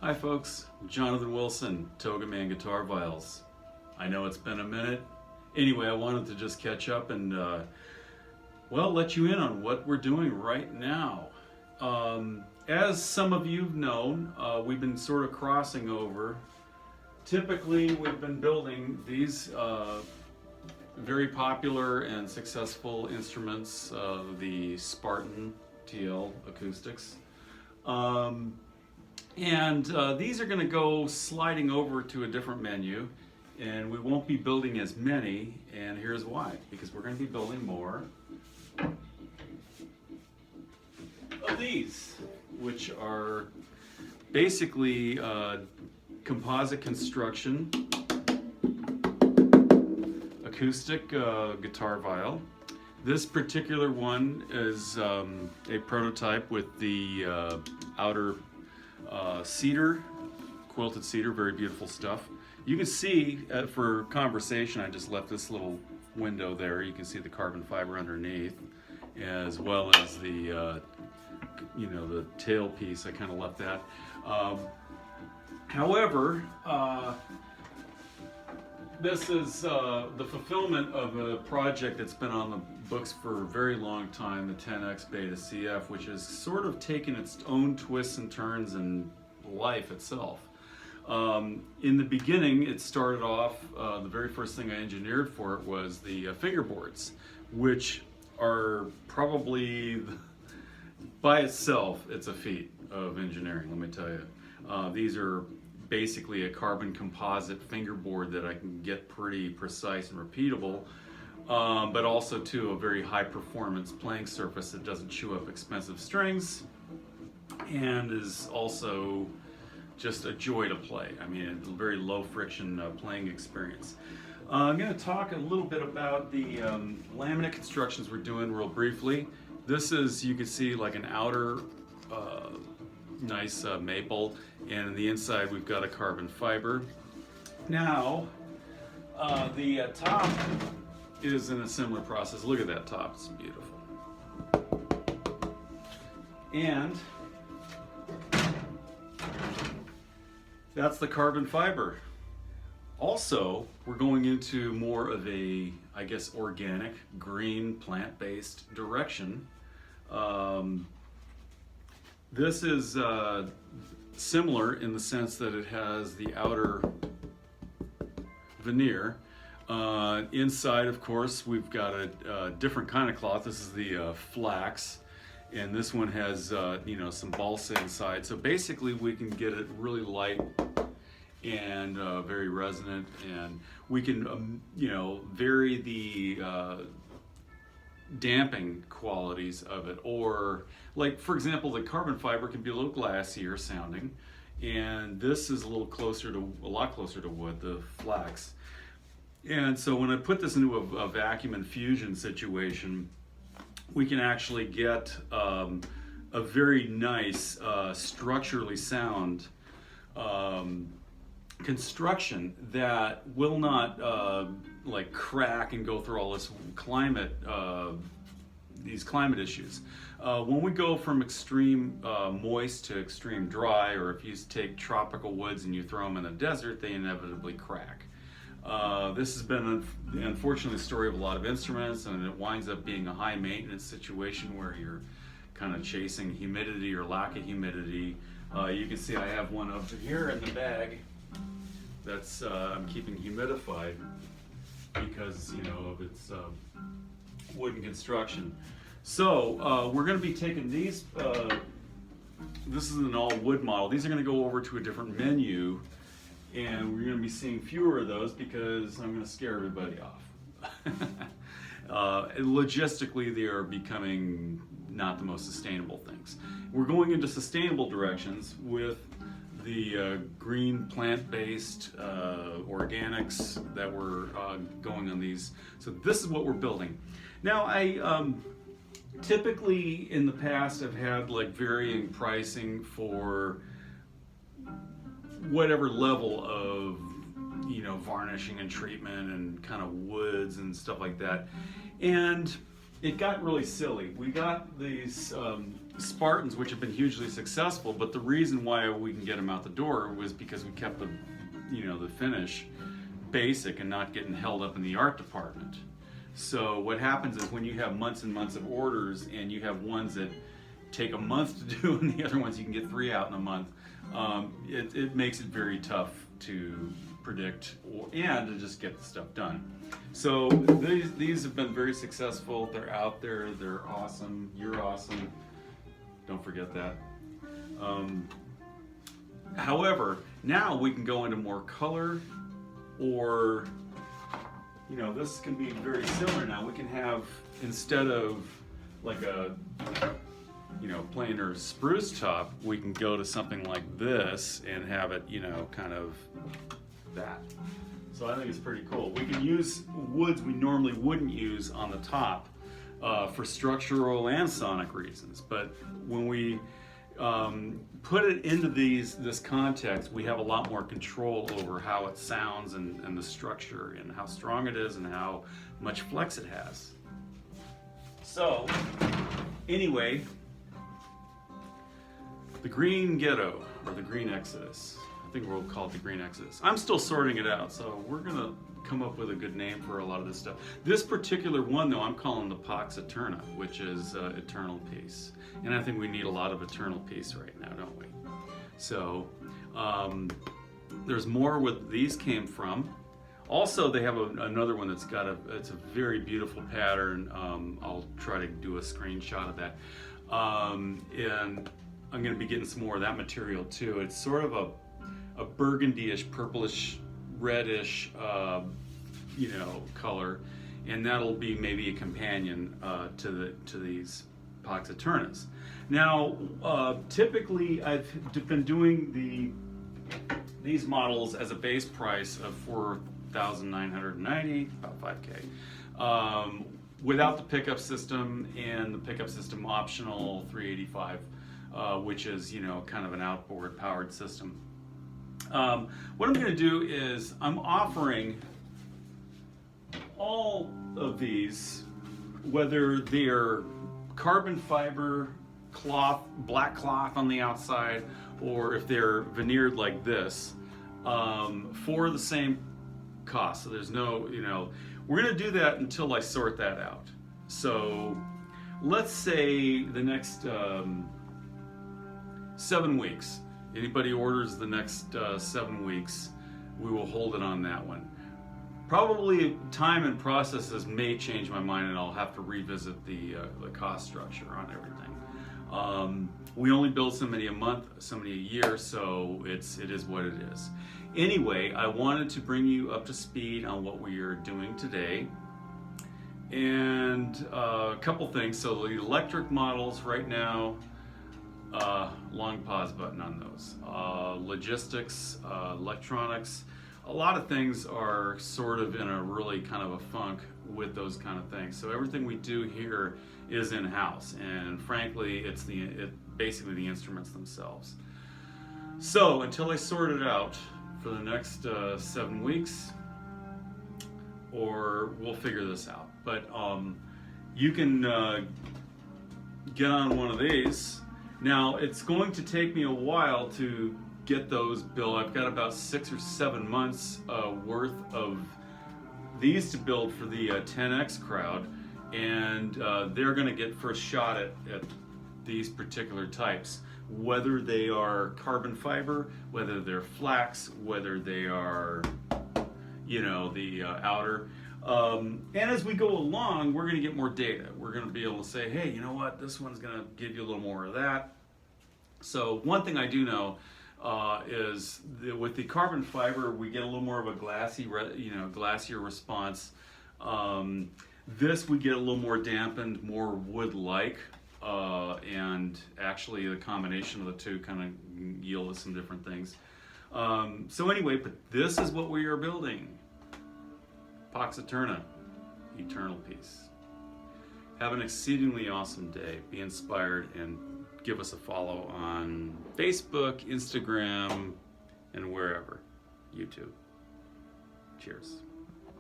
Hi folks, Jonathan Wilson, Toga Man GuitarViols. I know it's been a minute. Anyway, I wanted to just catch up and well, let you in on what we're doing right now. As some of you've known, we've been sort of crossing over. Typically, we've been building these very popular and successful instruments, the Spartan TL acoustics. These are going to go sliding over to a different menu, and we won't be building as many, and here's why. Because we're going to be building more of these, which are basically composite construction, acoustic GuitarViol. This particular one is a prototype with the outer cedar, quilted cedar, very beautiful stuff. You can see, for conversation, I just left this little window there. You can see the carbon fiber underneath, as well as the, the tail piece. I kind of left that. However, this is the fulfillment of a project that's been on the books for a very long time, the 10X Beta CF, which has sort of taken its own twists and turns in life itself. In the beginning, it started off, the very first thing I engineered for it was the fingerboards, which are probably, by itself, it's a feat of engineering, let me tell you. These are basically a carbon composite fingerboard that I can get pretty precise and repeatable, but also too a very high performance playing surface that doesn't chew up expensive strings and is also just a joy to play. I mean, a very low friction playing experience. I'm going to talk a little bit about the laminate constructions we're doing real briefly. This is, you can see, like an outer nice maple, and on the inside we've got a carbon fiber. Now, the top is in a similar process. Look at that top, it's beautiful. And that's the carbon fiber. Also, we're going into more of a, I guess, organic, green, plant-based direction. This is similar in the sense that it has the outer veneer. Inside, of course, we've got a different kind of cloth. This is the flax, and this one has some balsa inside. So basically, we can get it really light and very resonant, and we can vary the damping qualities of it. Or, like, for example, the carbon fiber can be a little glassier sounding, and this is a lot closer to wood, the flax. And so when I put this into a vacuum infusion situation, we can actually get a very nice structurally sound construction that will not like crack and go through all this these climate issues. When we go from extreme moist to extreme dry, or if you take tropical woods and you throw them in the desert, they inevitably crack. This has been, unfortunately, the story of a lot of instruments, and it winds up being a high maintenance situation where you're kind of chasing humidity or lack of humidity. You can see I have one over here in the bag that's I'm keeping humidified because of its wooden construction. So we're going to be taking these. This is an all wood model. These are going to go over to a different menu, and we're going to be seeing fewer of those because I'm going to scare everybody off. Logistically, they are becoming not the most sustainable things. We're going into sustainable directions with the green plant-based organics that we're going on these. So this is what we're building. Now, I typically in the past have had like varying pricing for whatever level of varnishing and treatment and kind of woods and stuff like that. And it got really silly. We got these Spartans, which have been hugely successful, but the reason why we can get them out the door was because we kept the, the finish basic and not getting held up in the art department. So what happens is when you have months and months of orders, and you have ones that take a month to do, and the other ones you can get 3 out in a month, it makes it very tough to predict and to just get the stuff done. So these have been very successful. They're out there. They're awesome. You're awesome. Don't forget that. However, now we can go into more color, or this can be very similar. Now we can have, instead of like a plain or spruce top, we can go to something like this and have it kind of that. So I think it's pretty cool. We can use woods we normally wouldn't use on the top for structural and sonic reasons, but when we put it into this context, we have a lot more control over how it sounds, and the structure, and how strong it is, and how much flex it has. So anyway, the Green Ghetto, or the Green Exodus. I think we'll call it the Green Exodus. I'm still sorting it out, so we're gonna come up with a good name for a lot of this stuff. This particular one, though, I'm calling the Pax Aeterna, which is eternal peace. And I think we need a lot of eternal peace right now, don't we? So there's more where these came from. Also, they have another one that's got it's a very beautiful pattern. I'll try to do a screenshot of that. And I'm gonna be getting some more of that material too. It's sort of a burgundy-ish, purplish, reddish, color, and that'll be maybe a companion to these Pax Aeternas. Now, typically I've been doing these models as a base price of $4,990, about $5K, without the pickup system, and the pickup system optional $385, which is kind of an outboard powered system. What I'm going to do is I'm offering all of these, whether they're carbon fiber cloth, black cloth on the outside, or if they're veneered like this, for the same cost. So there's no, we're going to do that until I sort that out. So let's say the next 7 weeks. Anybody orders the next 7 weeks, we will hold it on that one. Probably time and processes may change my mind, and I'll have to revisit the cost structure on everything. We only build so many a month, so many a year, so it is what it is. Anyway, I wanted to bring you up to speed on what we are doing today. And a couple things. So the electric models right now, long pause button on those. Logistics, electronics, a lot of things are sort of in a really kind of a funk with those kind of things. So everything we do here is in-house, and frankly, it's basically the instruments themselves. So until I sort it out for the next 7 weeks, or we'll figure this out. But you can get on one of these. Now, it's going to take me a while to get those built. I've got about 6 or 7 months worth of these to build for the 10X crowd, and they're going to get first shot at these particular types, whether they are carbon fiber, whether they're flax, whether they are, the outer. And as we go along, we're going to get more data. We're going to be able to say, hey, you know what, this one's going to give you a little more of that. So one thing I do know is that with the carbon fiber, we get a little more of a glassier response. This we get a little more dampened, more wood-like, and actually the combination of the two kind of yield us some different things. So anyway, but this is what we are building. Pax Aeterna, eternal peace. Have an exceedingly awesome day. Be inspired, and give us a follow on Facebook, Instagram, and wherever. YouTube. Cheers.